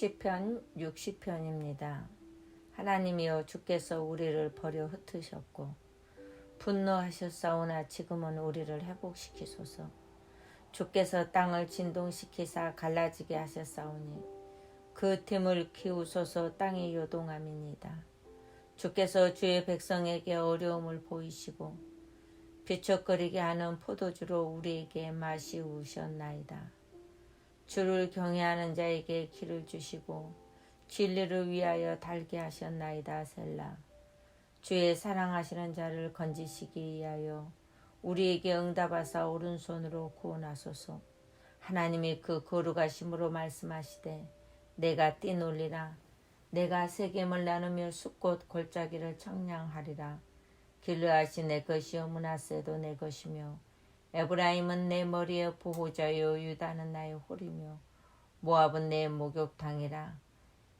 시편 60편입니다. 하나님이여 주께서 우리를 버려 흩으셨고 분노하셨사오나 지금은 우리를 회복시키소서. 주께서 땅을 진동시키사 갈라지게 하셨사오니 그 틈을 키우소서. 땅이 요동함이니이다. 주께서 주의 백성에게 어려움을 보이시고 비척거리게 하는 포도주로 우리에게 마시우셨나이다. 주를 경외하는 자에게 길을 주시고 진리를 위하여 달게 하셨나이다. 셀라. 주의 사랑하시는 자를 건지시기 위하여 우리에게 응답하사 오른손으로 구원하소서. 하나님이 그 거룩하심으로 말씀하시되 내가 뛰놀리라. 내가 세겜을 나누며 숫꽃 골짜기를 청량하리라. 길르앗이 내 것이요 므낫세도 내 것이며 에브라임은 내 머리의 보호자요 유다는 나의 홀이며 모압은 내 목욕탕이라.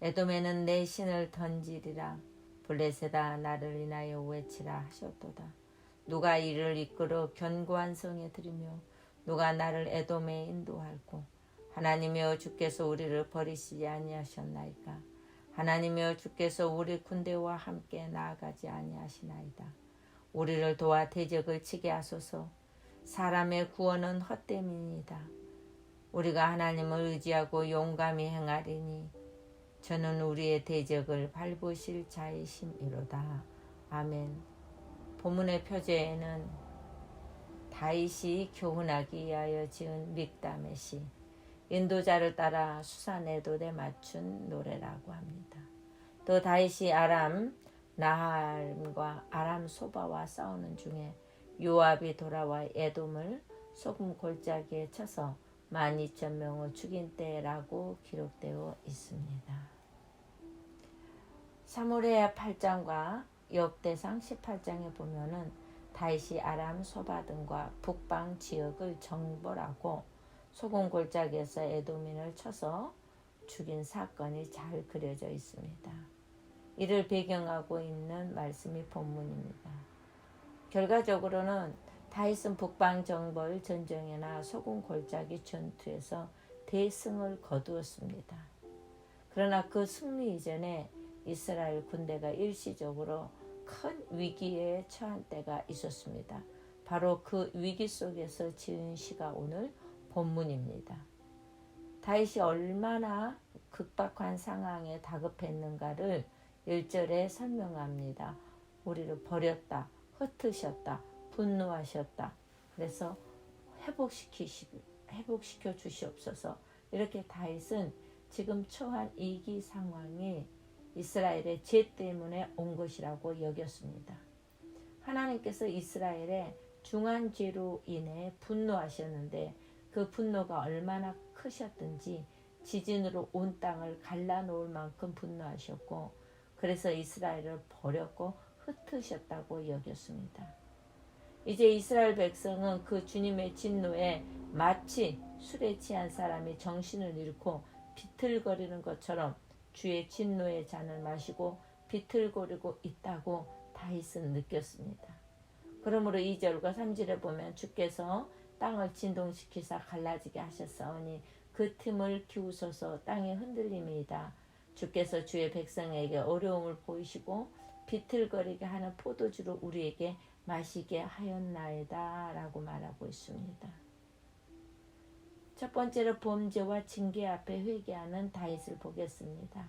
에돔에는 내 신을 던지리라. 블레셋아 나를 인하여 외치라 하셨도다. 누가 이를 이끌어 견고한 성에 들이며 누가 나를 에돔에 인도할꼬. 하나님이여 주께서 우리를 버리시지 아니하셨나이까. 하나님이여 주께서 우리 군대와 함께 나아가지 아니하시나이다. 우리를 도와 대적을 치게 하소서. 사람의 구원은 헛됨이니이다. 우리가 하나님을 의지하고 용감히 행하리니 저는 우리의 대적을 밟으실 자이심이로다. 아멘. 본문의 표제에는 다윗이 교훈하기 위하여 지은 믹담의 시, 인도자를 따라 수산에도에 맞춘 노래라고 합니다. 또 다윗이 아람 나할과 아람 소바와 싸우는 중에 요압이 돌아와 에돔을 소금 골짜기에 쳐서 12,000명을 죽인 때라고 기록되어 있습니다. 사무엘하 8장과 역대상 18장에 보면은 다윗이 아람 소바 등과 북방 지역을 정벌하고 소금 골짜기에서 에돔인을 쳐서 죽인 사건이 잘 그려져 있습니다. 이를 배경하고 있는 말씀이 본문입니다. 결과적으로는 다윗은 북방 정벌 전쟁이나 소금 골짜기 전투에서 대승을 거두었습니다. 그러나 그 승리 이전에 이스라엘 군대가 일시적으로 큰 위기에 처한 때가 있었습니다. 바로 그 위기 속에서 지은 시가 오늘 본문입니다. 다윗이 얼마나 극박한 상황에 다급했는가를 1절에 설명합니다. 우리를 버렸다, 흩으셨다, 분노하셨다. 그래서 회복시켜 주시옵소서. 이렇게 다윗은 지금 처한 위기 상황이 이스라엘의 죄 때문에 온 것이라고 여겼습니다. 하나님께서 이스라엘의 중한 죄로 인해 분노하셨는데 그 분노가 얼마나 크셨든지 지진으로 온 땅을 갈라놓을 만큼 분노하셨고 그래서 이스라엘을 버렸고 흩으셨다고 여겼습니다. 이제 이스라엘 백성은 그 주님의 진노에 마치 술에 취한 사람이 정신을 잃고 비틀거리는 것처럼 주의 진노의 잔을 마시고 비틀거리고 있다고 다윗은 느꼈습니다. 그러므로 2절과 3절에 보면 주께서 땅을 진동시키사 갈라지게 하셨사오니 그 틈을 키우소서. 땅이 흔들림이다. 주께서 주의 백성에게 어려움을 보이시고 비틀거리게 하는 포도주로 우리에게 마시게 하였나이다 라고 말하고 있습니다. 첫 번째로 범죄와 징계 앞에 회개하는 다윗을 보겠습니다.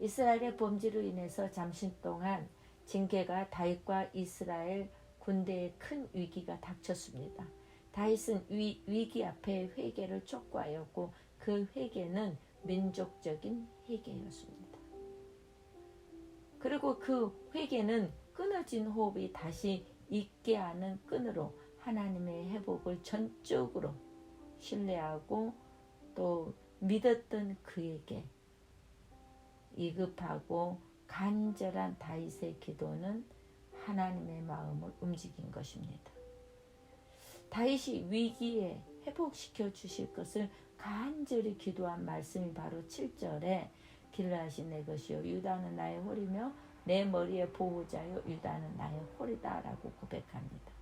이스라엘의 범죄로 인해서 잠시 동안 징계가 다윗과 이스라엘 군대에 큰 위기가 닥쳤습니다. 다윗은 위기 앞에 회개를 촉구하였고 그 회개는 민족적인 회개였습니다. 그리고 그 회개는 끊어진 호흡이 다시 있게 하는 끈으로 하나님의 회복을 전적으로 신뢰하고 또 믿었던 그에게 이급하고 간절한 다윗의 기도는 하나님의 마음을 움직인 것입니다. 다윗이 위기에 회복시켜 주실 것을 간절히 기도한 말씀이 바로 7절에 길르앗이 내 것이요 유다는 나의 홀이며 내 머리의 보호자요 유다는 나의 홀이다 라고 고백합니다.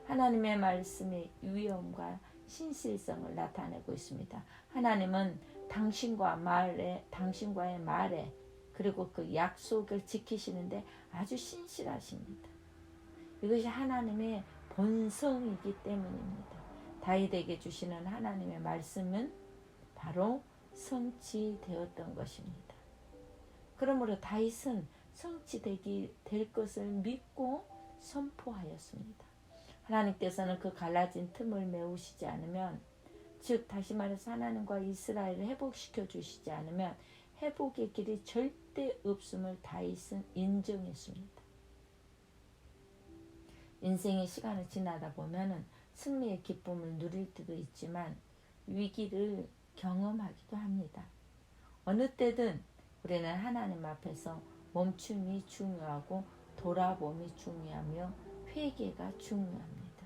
하나님의 말씀이 위엄과 신실성을 나타내고 있습니다. 하나님은 당신과의 말에 그리고 그 약속을 지키시는데 아주 신실하십니다. 이것이 하나님의 본성이기 때문입니다. 다윗에게 주시는 하나님의 말씀은 바로 성취되었던 것입니다. 그러므로 다윗은 성취될 것을 믿고 선포하였습니다. 하나님께서는 그 갈라진 틈을 메우시지 않으면, 즉 다시 말해서 하나님과 이스라엘을 회복시켜 주시지 않으면 회복의 길이 절대 없음을 다윗은 인정했습니다. 인생의 시간을 지나다 보면은 승리의 기쁨을 누릴 때도 있지만 위기를 경험하기도 합니다. 어느 때든 우리는 하나님 앞에서 멈춤이 중요하고 돌아봄이 중요하며 회개가 중요합니다.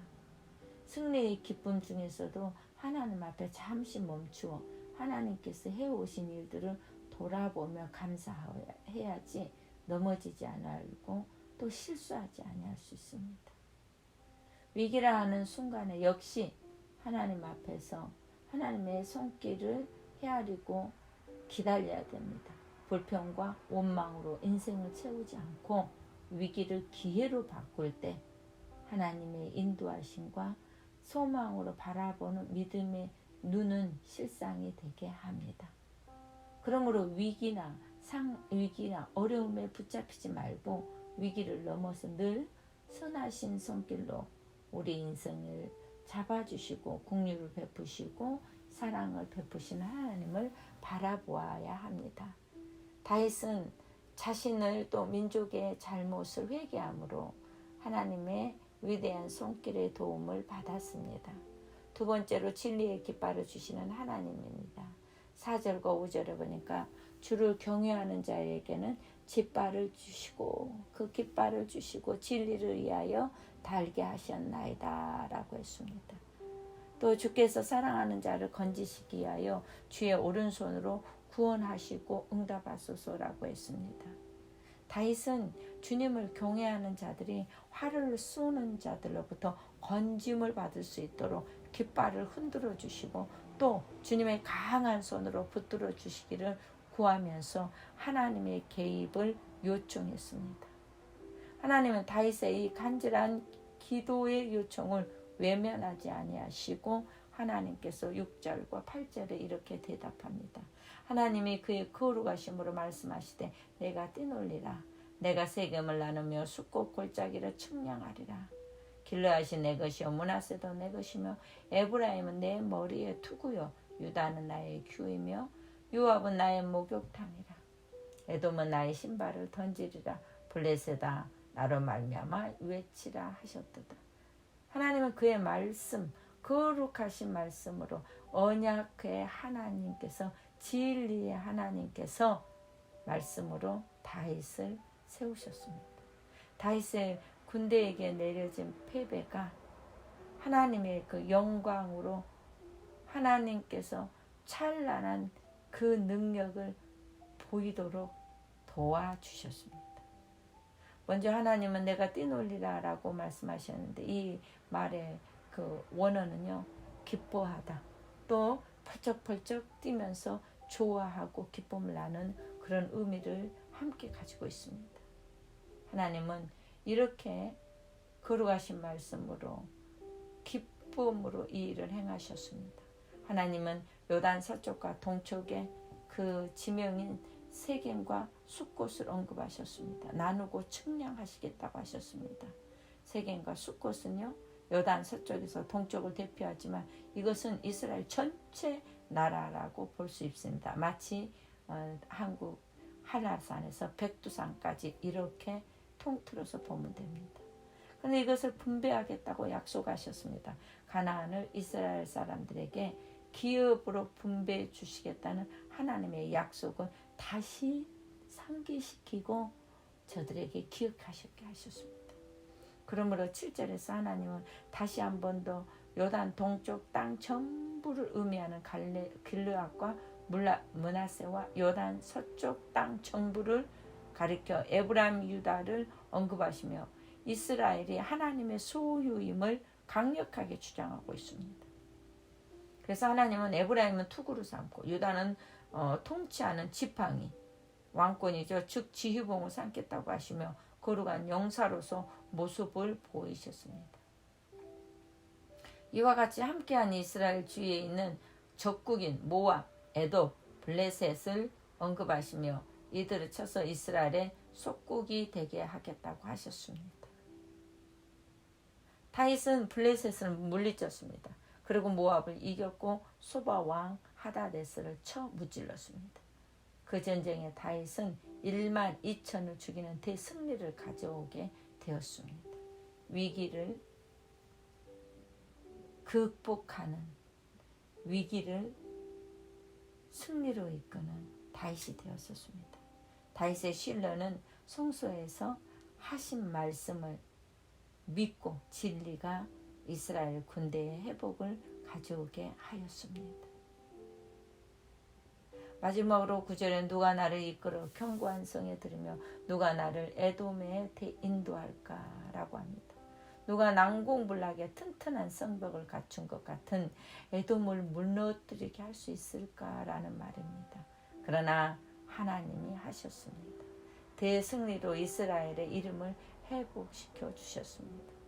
승리의 기쁨 중에서도 하나님 앞에 잠시 멈추어 하나님께서 해오신 일들을 돌아보며 감사해야지 넘어지지 않고 또 실수하지 아니할 수 있습니다. 위기라 하는 순간에 역시 하나님 앞에서 하나님의 손길을 헤아리고 기다려야 됩니다. 불평과 원망으로 인생을 채우지 않고 위기를 기회로 바꿀 때 하나님의 인도하심과 소망으로 바라보는 믿음의 눈은 실상이 되게 합니다. 그러므로 위기나 어려움에 붙잡히지 말고 위기를 넘어서 늘 선하신 손길로 우리 인생을 잡아주시고 긍휼을 베푸시고 사랑을 베푸시는 하나님을 바라보아야 합니다. 다윗은 자신을 또 민족의 잘못을 회개함으로 하나님의 위대한 손길의 도움을 받았습니다. 두 번째로 진리의 깃발을 주시는 하나님입니다. 4절과 5절에 보니까 주를 경외하는 자에게는 깃발을 주시고 그 깃발을 주시고 진리를 위하여 달게 하셨나이다 라고 했습니다. 또 주께서 사랑하는 자를 건지시기 위하여 주의 오른손으로 구원하시고 응답하소서라고 했습니다. 다윗은 주님을 경외하는 자들이 화를 쏘는 자들로부터 건짐을 받을 수 있도록 깃발을 흔들어 주시고 또 주님의 강한 손으로 붙들어 주시기를 구하면서 하나님의 개입을 요청했습니다. 하나님은 다윗의 이 간절한 기도의 요청을 외면하지 아니하시고 하나님께서 6절과 8절에 이렇게 대답합니다. 하나님이 그의 거룩하심으로 말씀하시되 내가 뛰놀리라. 내가 세겜을 나누며 숫꽃 골짜기를 측량하리라. 길르앗이 내 것이요 므낫세도 내 것이며 에브라임은 내 머리의 투구요 유다는 나의 규이며 요압은 나의 목욕탕이라. 에돔은 나의 신발을 던지리라. 블레셋아 나로 말미암아 외치라 하셨도다. 하나님은 그의 말씀, 거룩하신 말씀으로 언약의 하나님께서 진리의 하나님께서 말씀으로 다윗을 세우셨습니다. 다윗의 군대에게 내려진 패배가 하나님의 그 영광으로 하나님께서 찬란한 그 능력을 보이도록 도와주셨습니다. 먼저 하나님은 내가 뛰놀리라 라고 말씀하셨는데 이 말의 그 원어는요 기뻐하다, 또 펄쩍펄쩍 뛰면서 좋아하고 기쁨을 나는 그런 의미를 함께 가지고 있습니다. 하나님은 이렇게 거룩하신 말씀으로 기쁨으로 이 일을 행하셨습니다. 하나님은 요단 서쪽과 동쪽에 그 지명인 세겜과 숫꽃을 언급하셨습니다. 나누고 측량하시겠다고 하셨습니다. 세겜과 숫꽃은요 요단 서쪽에서 동쪽을 대표하지만 이것은 이스라엘 전체 나라라고 볼 수 있습니다. 마치 한국 한라산에서 백두산까지 이렇게 통틀어서 보면 됩니다. 그런데 이것을 분배하겠다고 약속하셨습니다. 가나안을 이스라엘 사람들에게 기업으로 분배해 주시겠다는 하나님의 약속을 다시 상기시키고 저들에게 기억하셨게 하셨습니다. 그러므로 7절에서 하나님은 다시 한 번 더 요단 동쪽 땅 전부를 의미하는 길르앗과 므낫세와 요단 서쪽 땅 전부를 가리켜 에브라임 유다를 언급하시며 이스라엘이 하나님의 소유임을 강력하게 주장하고 있습니다. 그래서 하나님은 에브라임은 투구로 삼고 유다는 통치하는 지팡이 왕권이죠. 즉 지휘봉을 삼겠다고 하시며 거룩한 용사로서 모습을 보이셨습니다. 이와 같이 함께한 이스라엘 주위에 있는 적국인 모압, 에돔, 블레셋을 언급하시며 이들을 쳐서 이스라엘의 속국이 되게 하겠다고 하셨습니다. 다윗은 블레셋을 물리쳤습니다. 그리고 모압을 이겼고 소바 왕 하다데스를 쳐 무찔렀습니다. 그 전쟁에 다윗은 1만 2천을 죽이는 대승리를 가져오게 되었습니다. 위기를 극복하는, 위기를 승리로 이끄는 다윗이 되었었습니다. 다윗의 신뢰는 성소에서 하신 말씀을 믿고 진리가 이스라엘 군대의 회복을 가져오게 하였습니다. 마지막으로 9절에 누가 나를 이끌어 견고한 성에 들으며 누가 나를 에돔에 인도할까라고 합니다. 누가 난공불락의 튼튼한 성벽을 갖춘 것 같은 에돔을 무너뜨리게 할 수 있을까라는 말입니다. 그러나 하나님이 하셨습니다. 대승리로 이스라엘의 이름을 회복시켜 주셨습니다.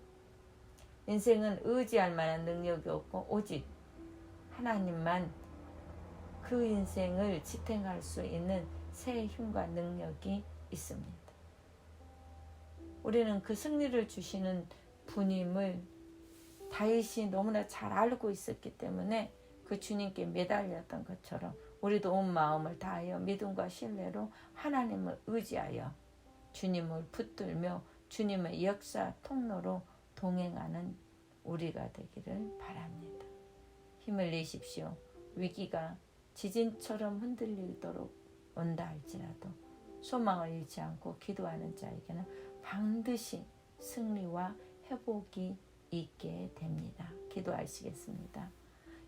인생은 의지할 만한 능력이 없고 오직 하나님만 그 인생을 지탱할 수 있는 새 힘과 능력이 있습니다. 우리는 그 승리를 주시는 분임을 다윗이 너무나 잘 알고 있었기 때문에 그 주님께 매달렸던 것처럼 우리도 온 마음을 다하여 믿음과 신뢰로 하나님을 의지하여 주님을 붙들며 주님의 역사 통로로 동행하는 우리가 되기를 바랍니다. 힘을 내십시오. 위기가 지진처럼 흔들리도록 온다 할지라도 소망을 잃지 않고 기도하는 자에게는 반드시 승리와 회복이 있게 됩니다. 기도하시겠습니다.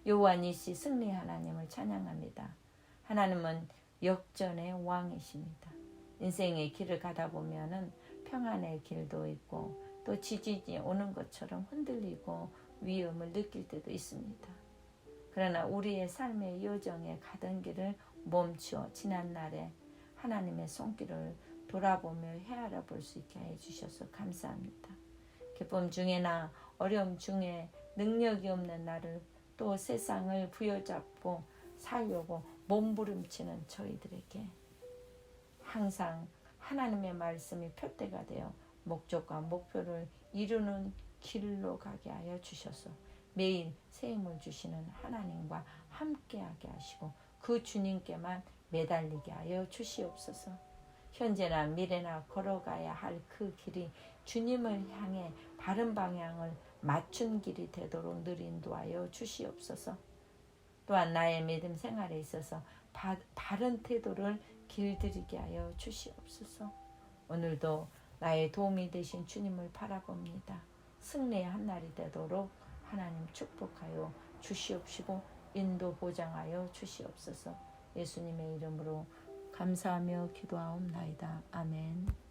여호와 니시 승리 하나님을 찬양합니다. 하나님은 역전의 왕이십니다. 인생의 길을 가다 보면은 평안의 길도 있고 또 지진이 오는 것처럼 흔들리고 위험을 느낄 때도 있습니다. 그러나 우리의 삶의 여정에 가던 길을 멈추어 지난날에 하나님의 손길을 돌아보며 헤아려 볼 수 있게 해주셔서 감사합니다. 기쁨 중에나 어려움 중에 능력이 없는 나를 또 세상을 부여잡고 살려고 몸부림치는 저희들에게 항상 하나님의 말씀이 표대가 되어 목적과 목표를 이루는 길로 가게 하여 주셔서 매일 새 힘을 주시는 하나님과 함께하게 하시고 그 주님께만 매달리게 하여 주시옵소서. 현재나 미래나 걸어가야 할 그 길이 주님을 향해 바른 방향을 맞춘 길이 되도록 늘 인도하여 주시옵소서. 또한 나의 믿음 생활에 있어서 바른 태도를 길들이게 하여 주시옵소서. 오늘도 나의 도움이 되신 주님을 바라봅니다. 승리의 한날이 되도록 하나님 축복하여 주시옵시고 인도 보장하여 주시옵소서. 예수님의 이름으로 감사하며 기도하옵나이다. 아멘.